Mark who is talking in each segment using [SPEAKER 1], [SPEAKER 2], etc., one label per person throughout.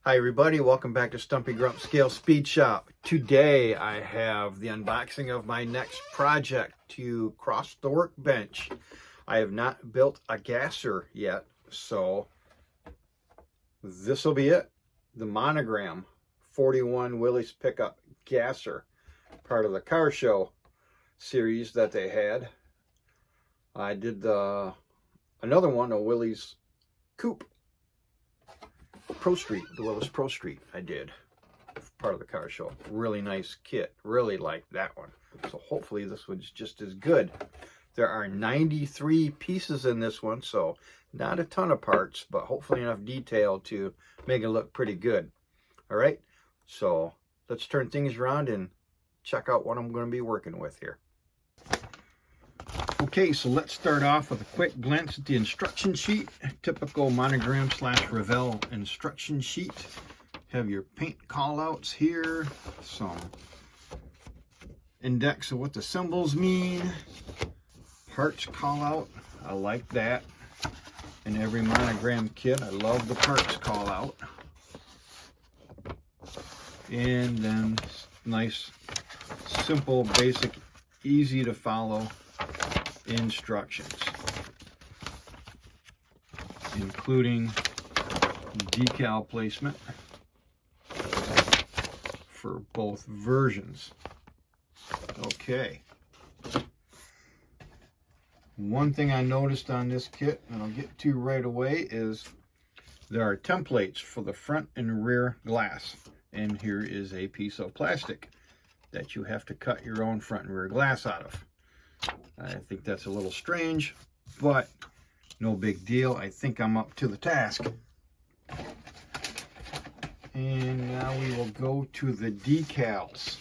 [SPEAKER 1] Hi everybody, welcome back to Stumpy Grump Scale Speed Shop. Today I have the unboxing of my next project to cross the workbench. I have not built a gasser yet, so this will be it. The Monogram 41 Willys Pickup Gasser, part of the car show series that they had. I did another one, a Willys Coupe Pro Street, the Willys Pro Street I did, part of the car show. Really nice kit, really liked that one. So hopefully this one's just as good. There are 93 pieces in this one, so not a ton of parts, but hopefully enough detail to make it look pretty good. All right, so let's turn things around and check out what I'm going to be working with here. Okay, so let's start off with a quick glance at the instruction sheet. Typical Monogram / Revell instruction sheet. Have your paint callouts here, some index of what the symbols mean, parts callout. I like that. In every Monogram kit, I love the parts callout. And then nice, simple, basic, easy to follow instructions, including decal placement for both versions. Okay. One thing I noticed on this kit, and I'll get to right away, is there are templates for the front and rear glass. And here is a piece of plastic that you have to cut your own front and rear glass out of. I think that's a little strange, but no big deal. I think I'm up to the task. And now we will go to the decals.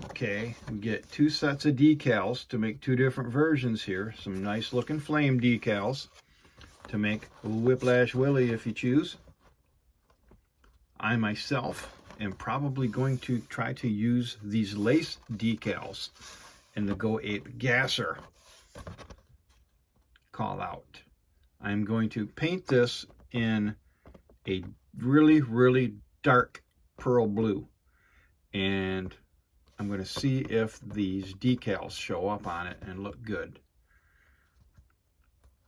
[SPEAKER 1] Okay, we get two sets of decals to make two different versions here. Some nice looking flame decals to make Whiplash Willie if you choose. I myself am probably going to try to use these lace decals in the Go Ape Gasser call out. I'm going to paint this in a really dark pearl blue, and I'm going to see if these decals show up on it and look good.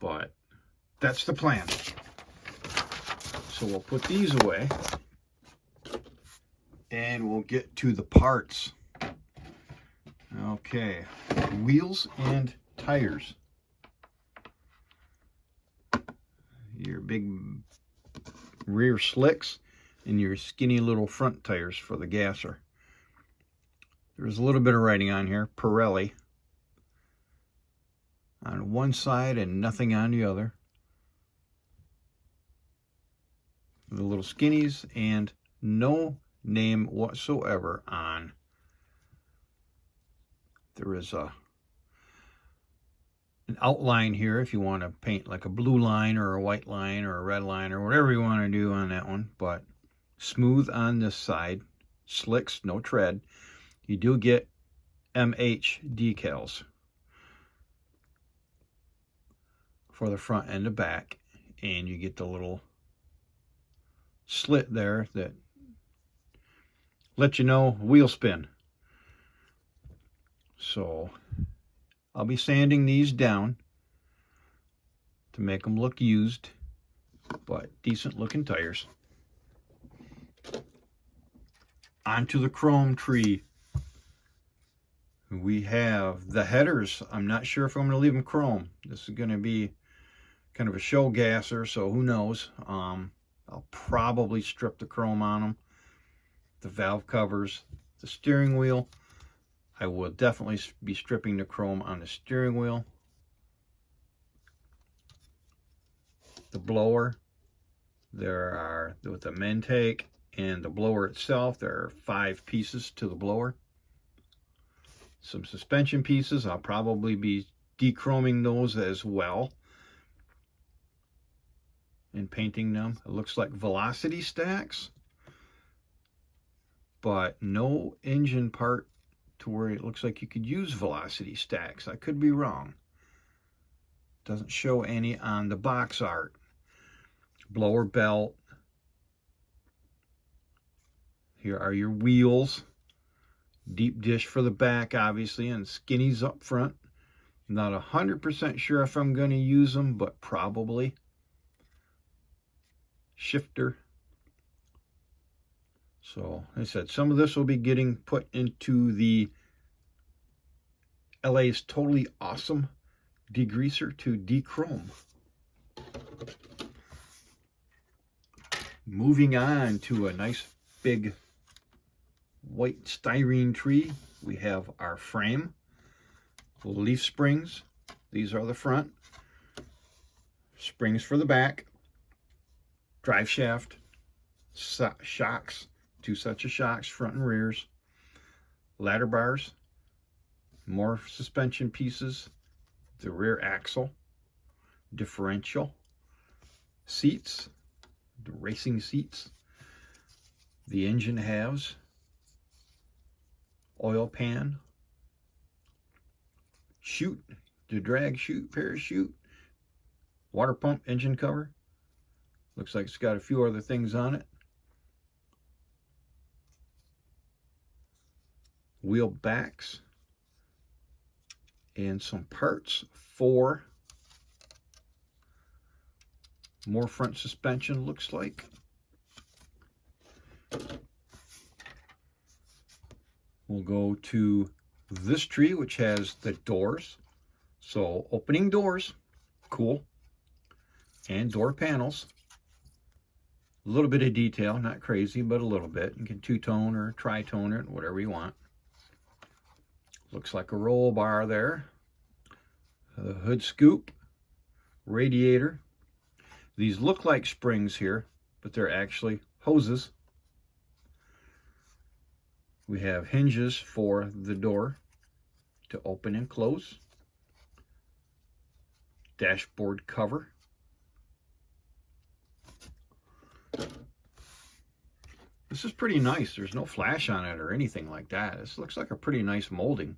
[SPEAKER 1] But that's the plan. So we'll put these away and we'll get to the parts. Okay, wheels and tires. Your big rear slicks and your skinny little front tires for the gasser. There's a little bit of writing on here, Pirelli on one side and nothing on the other. The little skinnies and no name whatsoever on. There is an outline here if you want to paint like a blue line or a white line or a red line or whatever you want to do on that one, but smooth on this side, slicks, no tread. You do get MH decals for the front and the back, and you get the little slit there that lets you know wheel spin. So I'll be sanding these down to make them look used, but decent looking tires. Onto the chrome tree. We have the headers. I'm not sure if I'm going to leave them chrome. This is going to be kind of a show gasser, so who knows. I'll probably strip the chrome on them. The valve covers, the steering wheel. I will definitely be stripping the chrome on the steering wheel. The blower, there are, with the Mentake and the blower itself, there are 5 pieces to the blower. Some suspension pieces, I'll probably be dechroming those as well and painting them. It looks like velocity stacks, but no engine part to where it looks like you could use velocity stacks. I could be wrong. Doesn't show any on the box art. Blower belt, Here are your wheels. Deep dish for the back, obviously, and skinnies up front. Not 100% sure if I'm going to use them, but probably. Shifter. So, like I said, some of this will be getting put into the LA's Totally Awesome Degreaser to Dechrome. Moving on to a nice big white styrene tree, we have our frame. Leaf springs. These are the front. Springs for the back. Drive shaft. Shocks. 2 sets of shocks, front and rears. Ladder bars. More suspension pieces. The rear axle. Differential. Seats. The racing seats. The engine halves. Oil pan. Chute, the drag chute, parachute, water pump, engine cover. Looks like it's got a few other things on it. Wheel backs and some parts for more front suspension, looks like. We'll go to this tree, which has the doors. So opening doors, cool. And door panels. A little bit of detail, not crazy, but a little bit. You can two-tone or tri-tone it, whatever you want. Looks like a roll bar there. The hood scoop, radiator. These look like springs here, but they're actually hoses. We have hinges for the door to open and close. Dashboard cover. This is pretty nice. There's no flash on it or anything like that. This looks like a pretty nice molding.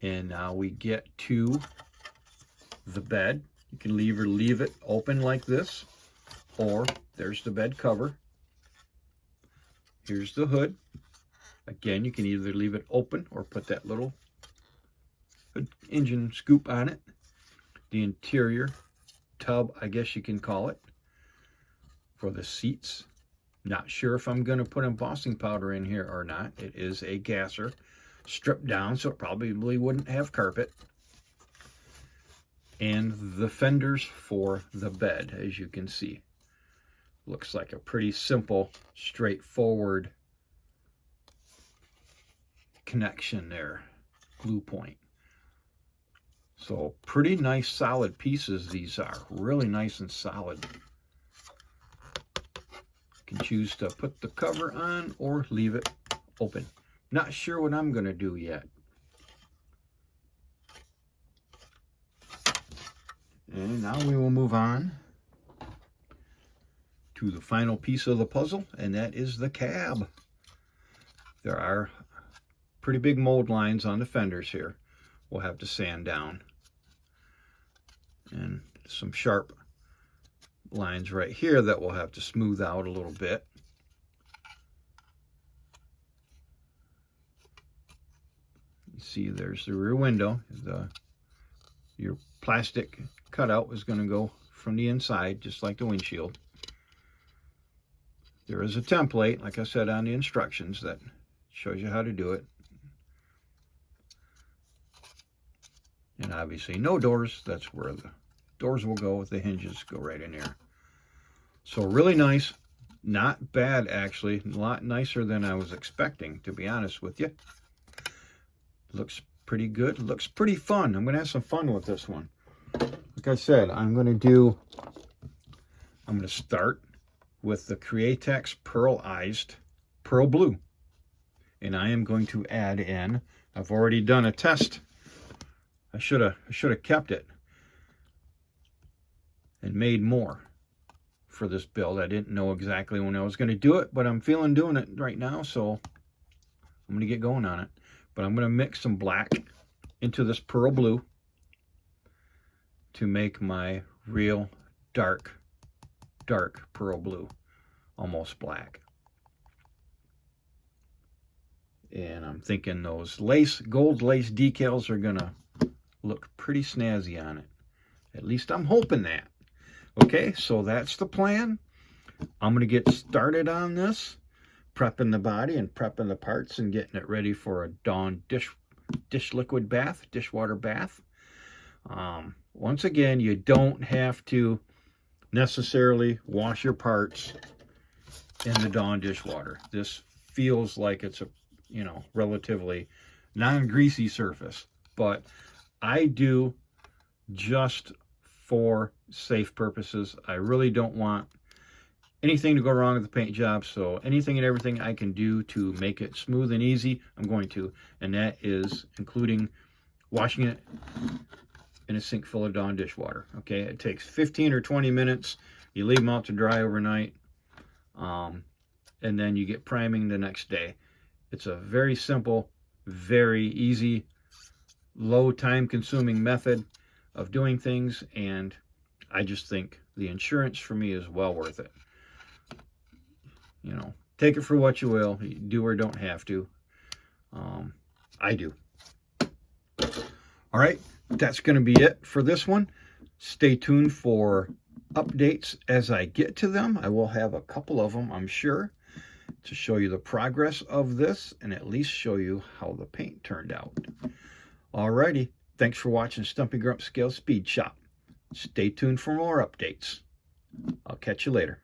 [SPEAKER 1] And now we get to the bed. You can leave it open like this, or there's the bed cover. Here's the hood. Again, you can either leave it open or put that little engine scoop on it. The interior tub, I guess you can call it, for the seats. Not sure if I'm going to put embossing powder in here or not. It is a gasser, stripped down, so it probably wouldn't have carpet. And the fenders for the bed, as you can see. Looks like a pretty simple, straightforward connection there. Glue point. So pretty nice solid pieces these are. Really nice and solid. You can choose to put the cover on or leave it open. Not sure what I'm going to do yet. And now we will move on to the final piece of the puzzle, and that is the cab. There are pretty big mold lines on the fenders here. We'll have to sand down. And some sharp lines right here that we'll have to smooth out a little bit. You see there's the rear window. Your plastic cutout is going to go from the inside, just like the windshield. There is a template, like I said, on the instructions that shows you how to do it. And obviously no doors. That's where the doors will go. The hinges go right in there. So really nice. Not bad, actually. A lot nicer than I was expecting, to be honest with you. Looks pretty good. Looks pretty fun. I'm going to have some fun with this one. Like I said, I'm going to start with the Createx Pearlized Pearl Blue. And I am going to add in, I've already done a test. I should have kept it and made more for this build. I didn't know exactly when I was going to do it, but I'm feeling doing it right now, so I'm going to get going on it. But I'm going to mix some black into this pearl blue to make my real dark pearl blue, almost black. And I'm thinking those gold lace decals are gonna look pretty snazzy on it. At least I'm hoping that. Okay, so that's the plan. I'm gonna get started on this, prepping the body and prepping the parts and getting it ready for a Dawn dishwater bath. Once again, you don't have to necessarily wash your parts in the Dawn dishwater. This feels like it's a, relatively non-greasy surface, but I do just for safe purposes. I really don't want anything to go wrong with the paint job, so anything and everything I can do to make it smooth and easy, I'm going to, and that is including washing it in a sink full of Dawn dishwater. Okay, it takes 15 or 20 minutes. You leave them out to dry overnight, and then you get priming the next day. It's a very simple, very easy, low time consuming method of doing things, and I just think the insurance for me is well worth it. Take it for what you will. You do or don't have to. I do. All right, that's going to be it for this one. Stay tuned for updates as I get to them. I will have a couple of them, I'm sure, to show you the progress of this and at least show you how the paint turned out. All righty, thanks for watching Stumpy Grump Scale Speed Shop. Stay tuned for more updates. I'll catch you later.